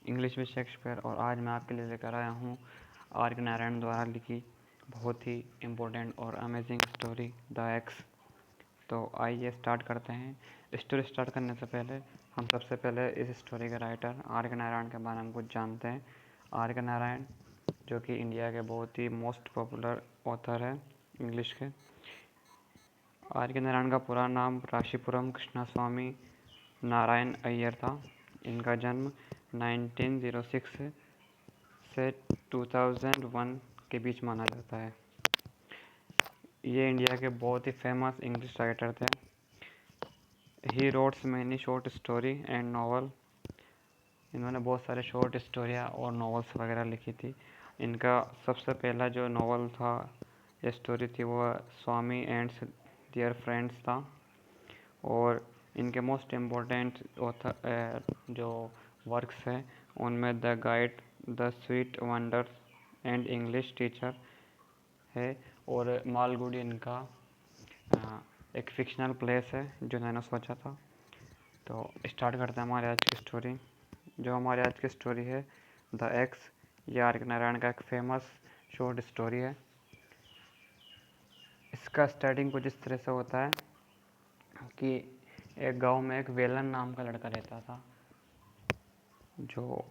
English में Shakespeare. और आज मैं आपके लिए लेकर आया हूँ आर के नारायण द्वारा लिखी बहुत ही इम्पोर्टेंट और अमेजिंग स्टोरी द एक्स। तो आइए स्टार्ट करते हैं। स्टोरी स्टार्ट करने से पहले हम सबसे पहले इस स्टोरी के राइटर आर के नारायण के बारे में कुछ जानते हैं। आर के नारायण जो कि इंडिया के बहुत ही मोस्ट पॉपुलर ऑथर है इंग्लिश के। आर के नारायण का पूरा नाम राशीपुरम कृष्णस्वामी नारायण अय्यर था। इनका जन्म 1906 से 2001 के बीच माना जाता है। ये इंडिया के बहुत ही फेमस इंग्लिश राइटर थे। He wrote many short story and novel. इन्होंने बहुत सारे शॉर्ट स्टोरियाँ और नॉवेल्स वगैरह लिखी थी। इनका सबसे पहला जो नॉवल था या स्टोरी थी वो स्वामी एंड देयर फ्रेंड्स था। और इनके मोस्ट इम्पोर्टेंट ऑथर जो वर्क्स हैं उनमें the guide, the sweet wonders and English teacher है। और मालगुडी इनका एक फिक्शनल प्लेस है जो मैंने सोचा था। तो स्टार्ट करते हैं हमारे आज की स्टोरी। जो हमारी आज की स्टोरी है द एक्स, ये आर के नारायण का एक फेमस शॉर्ट स्टोरी है। इसका स्टार्टिंग कुछ इस तरह से होता है कि एक गांव में एक वेलन नाम का लड़का रहता था, जो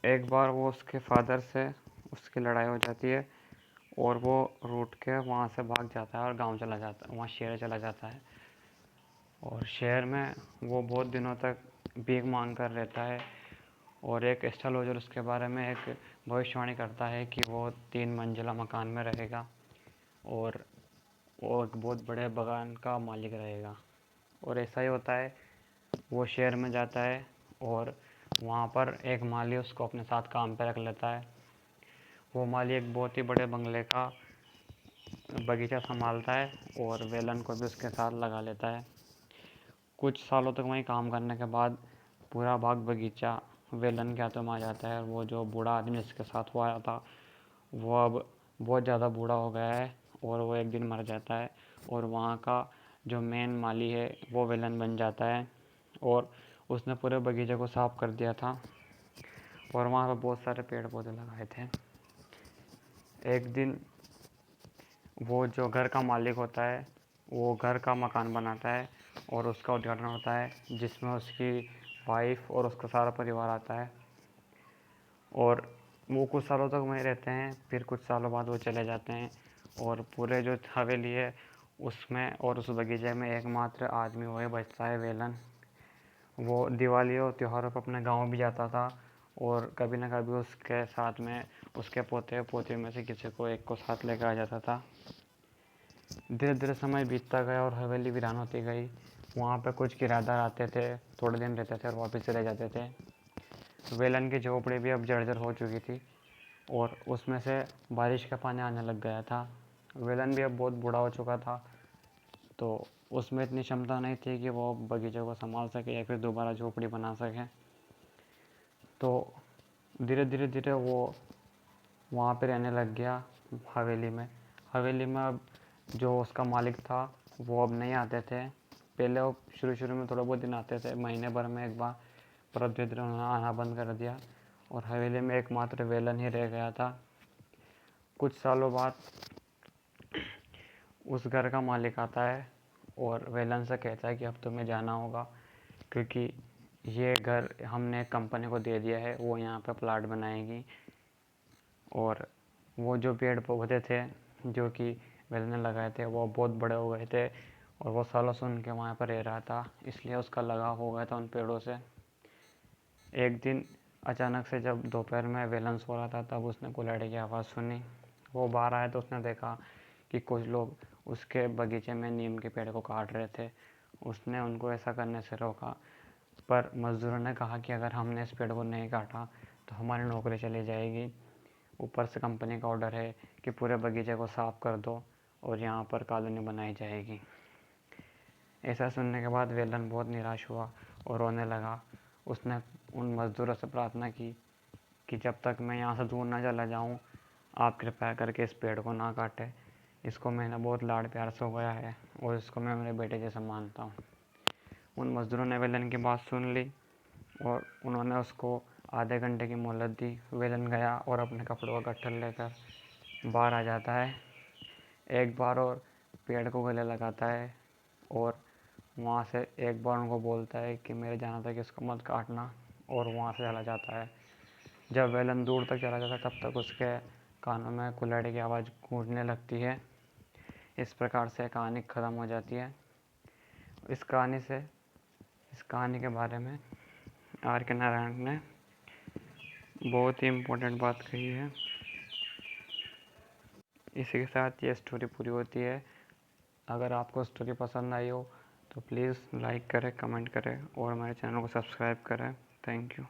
एक बार वो उसके फादर से उसकी लड़ाई हो जाती है और वो रूठ के वहाँ से भाग जाता है और गांव चला जाता है, वहाँ शहर चला जाता है। और शहर में वो बहुत दिनों तक भीख मांग कर रहता है। और एक एस्ट्रोलॉजर उसके बारे में एक भविष्यवाणी करता है कि वो 3 मंजिला मकान में रहेगा और वो एक बहुत बड़े बागान का मालिक रहेगा। और ऐसा ही होता है। वो शहर में जाता है और वहाँ पर एक माली उसको अपने साथ काम पे रख लेता है। वो माली एक बहुत ही बड़े बंगले का बगीचा संभालता है और वेलन को भी उसके साथ लगा लेता है। कुछ सालों तक वहीं काम करने के बाद पूरा बाग बगीचा वेलन के हाथों में आ जाता है। वो जो बूढ़ा आदमी जिसके साथ हुआ था वो अब बहुत ज़्यादा बूढ़ा हो गया है और वो एक दिन मर जाता है। और वहाँ का जो मेन माली है वो विलन बन जाता है और उसने पूरे बगीचे को साफ कर दिया था और वहाँ पर बहुत सारे पेड़ पौधे लगाए थे। एक दिन वो जो घर का मालिक होता है वो घर का मकान बनाता है और उसका उद्घाटन होता है जिसमें उसकी वाइफ और उसका सारा परिवार आता है। और वो कुछ सालों तक वहीं रहते हैं, फिर कुछ सालों बाद वो चले जाते हैं। और पूरे जो हवेली है उसमें और उस बगीचे में एकमात्र आदमी वही बचता है, वेलन। वो दिवाली और त्योहारों पर अपने गांव भी जाता था और कभी ना कभी उसके साथ में उसके पोते पोते में से किसी को एक को साथ लेकर आ जाता था। धीरे धीरे समय बीतता गया और हवेली वीरान होती गई। वहाँ पे कुछ किराएदार आते थे, थोड़े दिन रहते थे और वापस चले जाते थे। वेलन की झोपड़ी भी अब जर्जर हो चुकी थी और उसमें से बारिश का पानी आने लग गया था। वेलन भी अब बहुत बूढ़ा हो चुका था, तो उसमें इतनी क्षमता नहीं थी कि वो बगीचे को संभाल सके या फिर दोबारा झोपड़ी बना सके। तो धीरे धीरे धीरे वो वहाँ पे रहने लग गया हवेली में। हवेली में अब जो उसका मालिक था वो अब नहीं आते थे। पहले वो शुरू में थोड़ा बहुत दिन आते थे, महीने भर में एक बार, पर धीरे धीरे उन्होंने आना बंद कर दिया और हवेली में एकमात्र वेलन ही रह गया था। कुछ सालों बाद उस घर का मालिक आता है और वेलन से कहता है कि अब तुम्हें जाना होगा क्योंकि ये घर हमने एक कंपनी को दे दिया है, वो यहाँ पे प्लाट बनाएगी। और वो जो पेड़ पौधे थे जो कि वेलन ने लगाए थे वो बहुत बड़े हो गए थे और वो सालों से उनके वहाँ पर रह रहा था, इसलिए उसका लगाव हो गया था उन पेड़ों से। एक दिन अचानक से जब दोपहर में वेलन सो रहा था तब उसने कुल्हाड़ी की आवाज़ सुनी। वो बाहर आया तो उसने देखा कि कुछ लोग उसके बगीचे में नीम के पेड़ को काट रहे थे। उसने उनको ऐसा करने से रोका, पर मज़दूरों ने कहा कि अगर हमने इस पेड़ को नहीं काटा तो हमारी नौकरी चली जाएगी। ऊपर से कंपनी का ऑर्डर है कि पूरे बगीचे को साफ़ कर दो और यहाँ पर कॉलोनी बनाई जाएगी। ऐसा सुनने के बाद वेलन बहुत निराश हुआ और रोने लगा। उसने उन मज़दूरों से प्रार्थना की कि जब तक मैं यहाँ से दूर ना चला जाऊँ आप कृपया करके इस पेड़ को ना काटें। इसको मैंने बहुत लाड़ प्यार से उगाया है और इसको मैं मेरे बेटे जैसा मानता हूँ। उन मज़दूरों ने वेलन की बात सुन ली और उन्होंने उसको आधे घंटे की मोहलत दी। वेलन गया और अपने कपड़ों का गट्ठर लेकर बाहर आ जाता है। एक बार और पेड़ को गले लगाता है और वहाँ से एक बार उनको बोलता है कि मेरे जाना था कि इसको मत काटना, और वहाँ से चला जाता है। जब वेलन दूर तक चला जाता है तब तक उसके कानों में कुल्हाड़ी की आवाज़ गूंजने लगती है। इस प्रकार से कहानी ख़त्म हो जाती है। इस कहानी के बारे में आर के नारायण ने बहुत ही इम्पोर्टेंट बात कही है। इसी के साथ ये स्टोरी पूरी होती है। अगर आपको स्टोरी पसंद आई हो तो प्लीज़ लाइक करें, कमेंट करें और हमारे चैनल को सब्सक्राइब करें। Thank you.